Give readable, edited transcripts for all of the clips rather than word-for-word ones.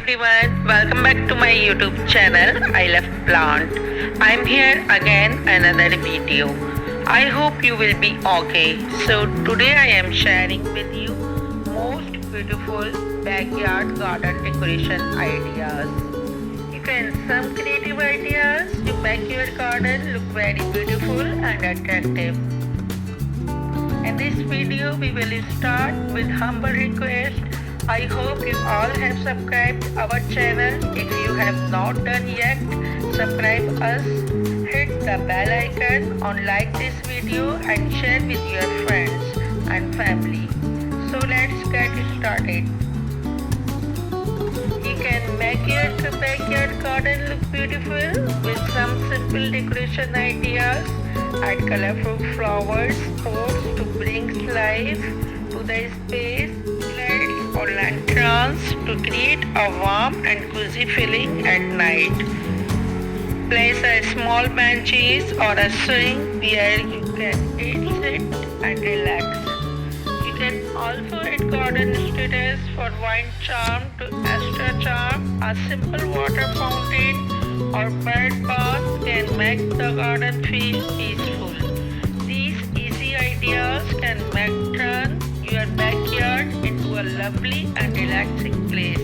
everyone, welcome back to my YouTube channel I Love Plant. I'm here again another video. I hope you will be okay. So today I am sharing with you most beautiful backyard garden decoration ideas. You can some creative ideas to make your garden look very beautiful and attractive. In this video we will start with humble request. I hope you all have subscribed our channel. If you have not done yet, subscribe us, hit the bell icon on like this video and share with your friends and family. So let's get started. You can make your backyard garden look beautiful with some simple decoration ideas. Add colorful flowers, pots to bring life to the space, lights or lanterns to create a warm and cozy feeling at night. Place a small benches or a swing where you can eat, sit and relax. You can also add garden status for wine charm to extra charm. A simple water fountain or bird bath can make the garden feel peaceful. These easy ideas can turn your backyard into a lovely and relaxing place.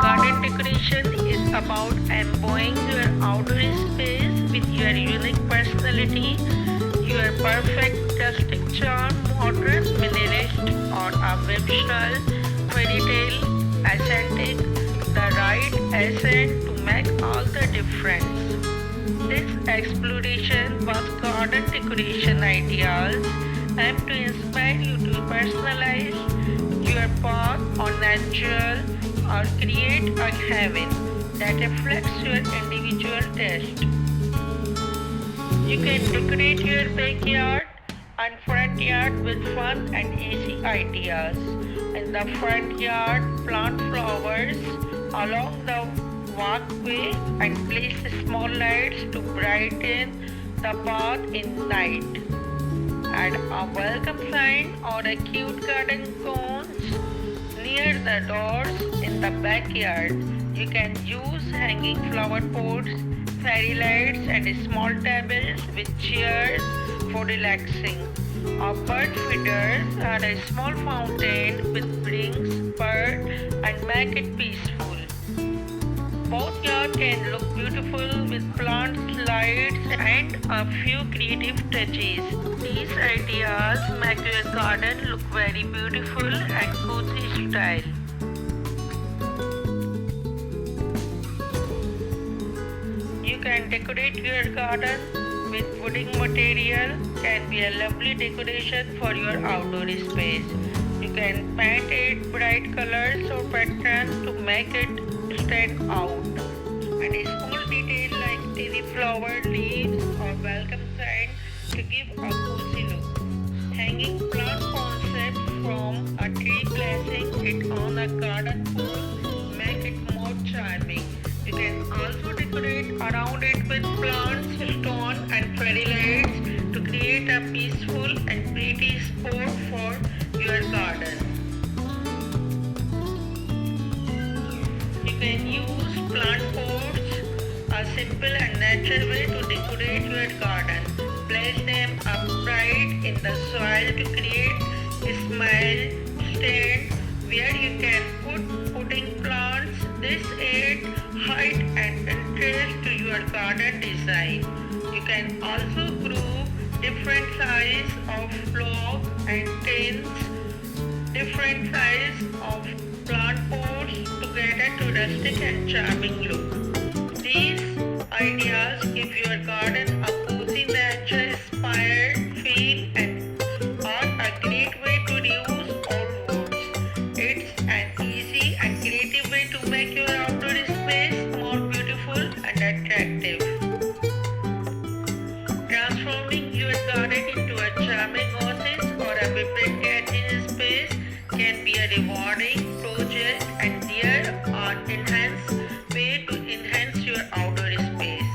Garden decoration is about embodying your outdoor space with your unique personality. Your perfect rustic charm, modern minimalist or a whimsical fairy tale aesthetic, the right accent to make all the difference. This exploration was garden decoration ideas aimed to inspire you to personalize your path on natural or create a haven that reflects your individual taste. You can decorate your backyard and front yard with fun and easy ideas. In the front yard, plant flowers along the walkway and place small lights to brighten the path in night. Add a welcome sign or a cute garden cones near the doors in the backyard. You can use hanging flower pots, fairy lights and small tables with chairs for relaxing. A bird feeder and a small fountain with brings bird and make it peaceful. Both yards can look beautiful with plants, lights and a few creative touches. These ideas make your garden look very beautiful and cozy style. You can decorate your garden with wooden material. Can be a lovely decoration for your outdoor space. You can paint it bright colors or patterns to make it stand out. And a small detail like tiny flower leaves or welcome sign to give a cozy look. Hanging plant concept from a tree, placing it on a garden pole make it more charming. You can also decorate around it with plants, stone and fairy lights to create a peaceful and pretty spot for your garden. You can use plant pots, a simple and natural way to decorate your garden. Place them upright in the soil to create a smile stand where you can put potting plants. This adds height and interest to your garden design. You can also group different size of blocks and tins, different size of plant pots together to rustic and charming look. These ideas give your garden a cozy, nature-inspired feel and are a great way to reuse old woods. It's an easy and creative way to make your outdoor space more beautiful and attractive. Transforming your garden into a charming oasis or a vibrant garden space can be a rewarding project, and there are enhanced way to enhance your outdoor space.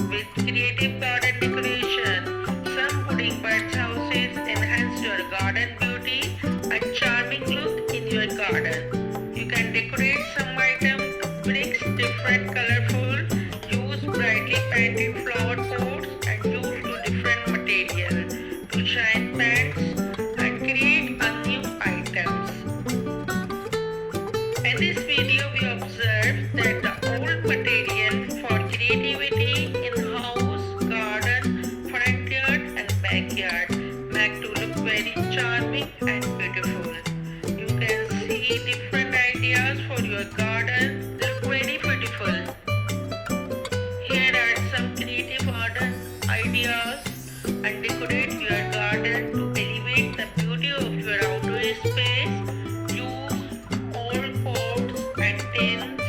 With creative garden decoration, some wooden bird houses enhance your garden beauty and charming look in your garden. You can decorate decorate flower pots and use two different materials to shine pants and create a new items. In this video, we observed that the old material for creativity in house, garden, front yard and backyard make to look very charming and beautiful. You can see different ideas for your garden look very beautiful. Here are some creative garden ideas and decorate your garden to elevate the beauty of your outdoor space. Use old pots and tins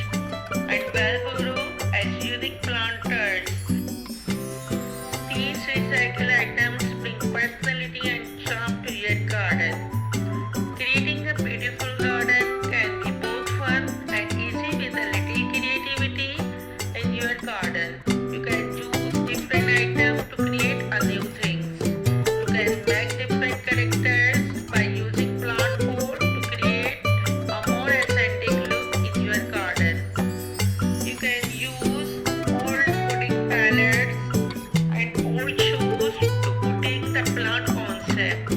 and bamboo as unique planters. These recycled items bring personality and charm to your garden. Creating a beautiful garden can be both fun and easy with a little creativity in your garden. You can choose different items to create a new things. You can make different characters by using plant pot to create a more aesthetic look in your garden. You can use old wooden pallets and old shoes to put in the plant concept.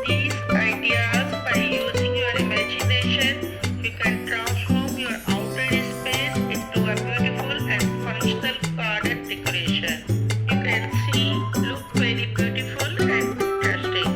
These ideas, by using your imagination, you can transform your outer space into a beautiful and functional garden decoration. You can see look very beautiful and interesting.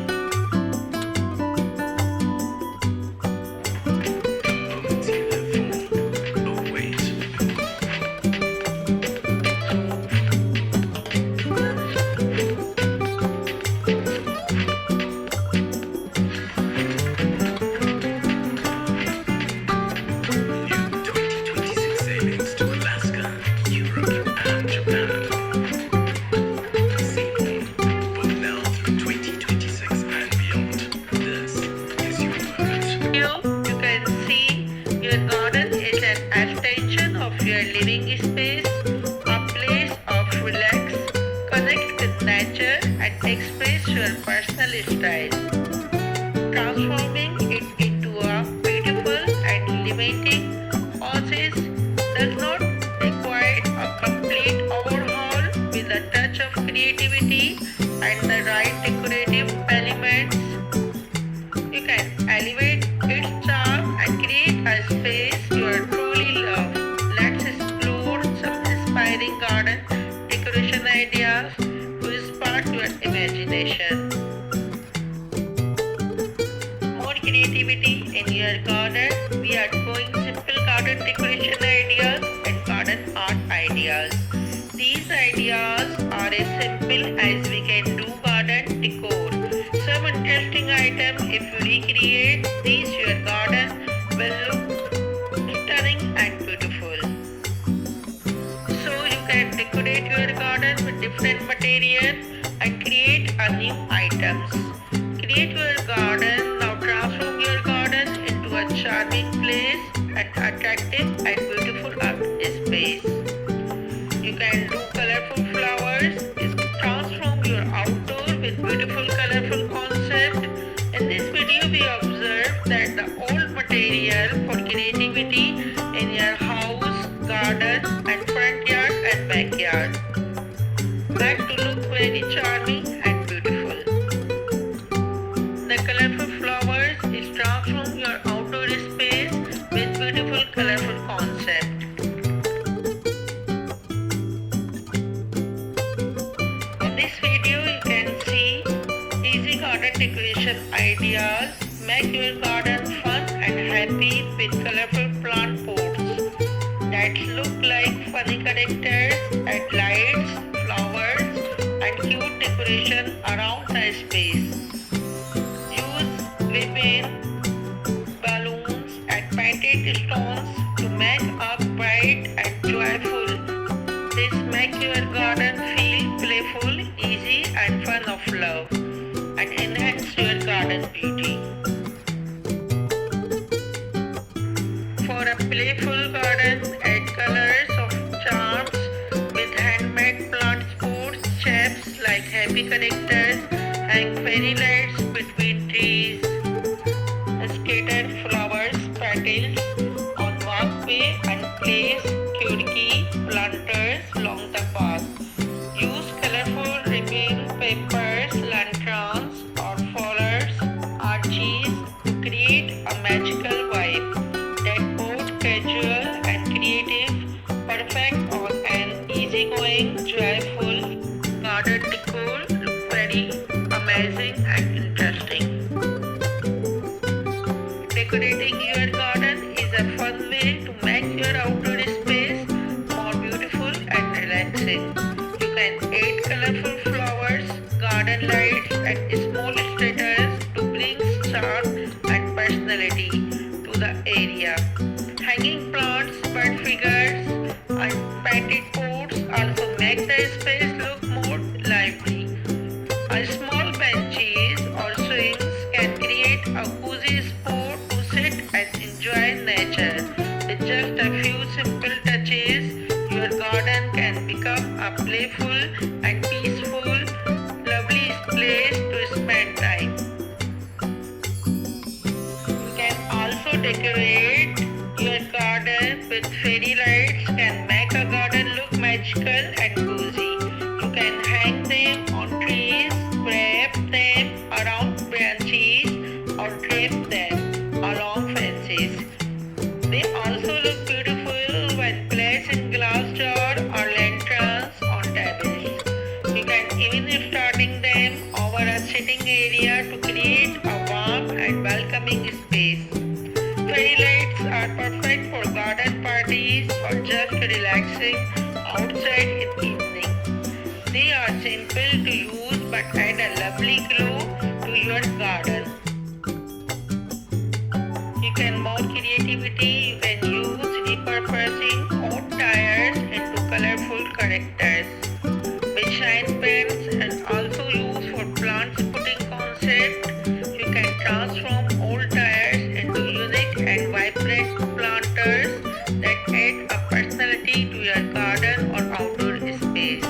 Here you can see your garden is an extension of your living space, a place of relax, connect with nature and express your personal style. Transforming it into a beautiful and limiting process does not require a complete overhaul. With a touch of creativity and the right decorative elements, you can elevate its charm and create a space you truly love. Let's explore some inspiring garden decoration ideas to spark your imagination. More creativity in your garden. We are going simple garden decoration ideas and garden art ideas. These ideas are as simple as we can do garden decor. Some interesting item if you recreate these, your garden will look stunning and beautiful. So you can decorate your garden with different materials and create a new items. Create your garden. Now transform your garden into a charming place and attractive and beautiful art space. You can do colorful flowers. Transform your outdoor with beautiful colorful concept. In this video we observed that the old material for creativity in your house, garden and front yard and backyard make to look very charming and beautiful. The colorful flowers is transform your outdoor space with beautiful colorful concept. In this video you can see easy garden decoration ideas. Make your garden fun and happy with colorful plant pots that look like funny characters and lights, flowers and cute decoration around the space. Use ribbon, balloons and painted stones to make up bright and joyful. This make your garden feel playful, easy and fun of love and enhance your garden beauty. For a playful garden, add colors of charms with handmade plant spots, shapes like happy characters, hang fairy lights between trees, scattered flowers, petals on walkway and place key planters along the path. decorate colorful flowers, garden lights, and small status to bring charm and personality to the area. Hanging plants, bird figures, and painted pots also make the space look more lively. A small benches or swings can create a cozy spot to sit and enjoy nature. With just a few simple touches, your garden can become a playful and peaceful, lovely place to spend time. You can also decorate your garden with fairy lights can make a garden look magical and cozy. You can hang them on trees, wrap them around branches, or drape them along fences. They also look beautiful when placed in glass jar or lanterns on tables. You can even starting them over a sitting area to create a warm and welcoming space. Fairy lights are perfect for garden parties or just relaxing outside in the evening. They are simple to use but add a lovely glow to your garden. You can more creativity, you can use repurposing old tires into colorful characters. With shine paints and also used for plant putting concept, you can transform old tires into unique and vibrant planters that add a personality to your garden or outdoor space.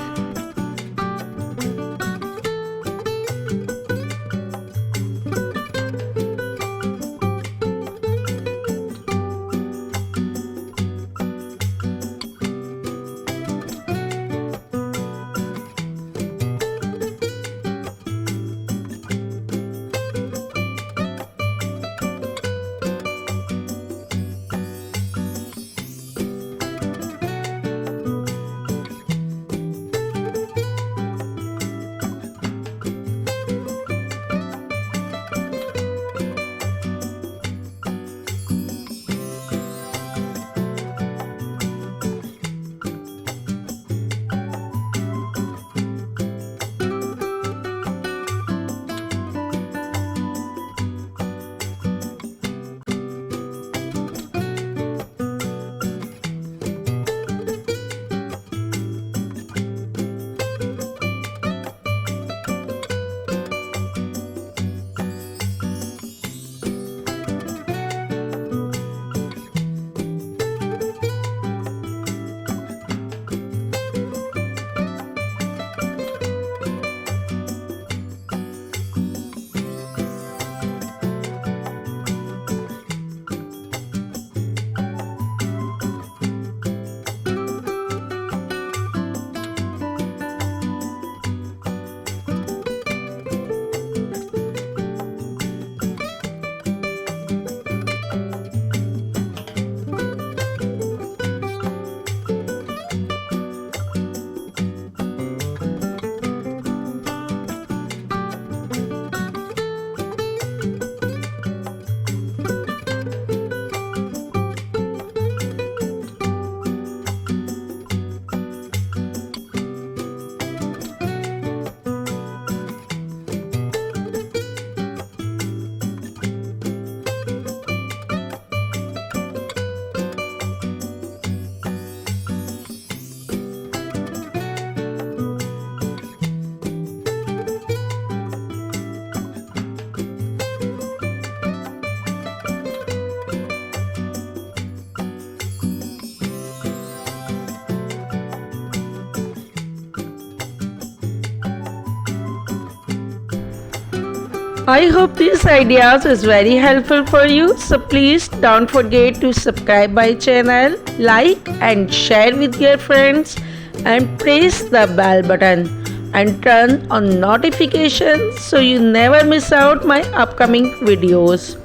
I hope these ideas is very helpful for you. So please don't forget to subscribe my channel, like and share with your friends, and press the bell button and turn on notifications so you never miss out my upcoming videos.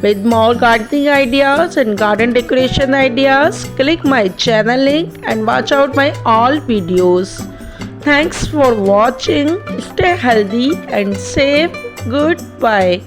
With more gardening ideas and garden decoration ideas, click my channel link and watch out my all videos. Thanks for watching. Stay healthy and safe. Goodbye.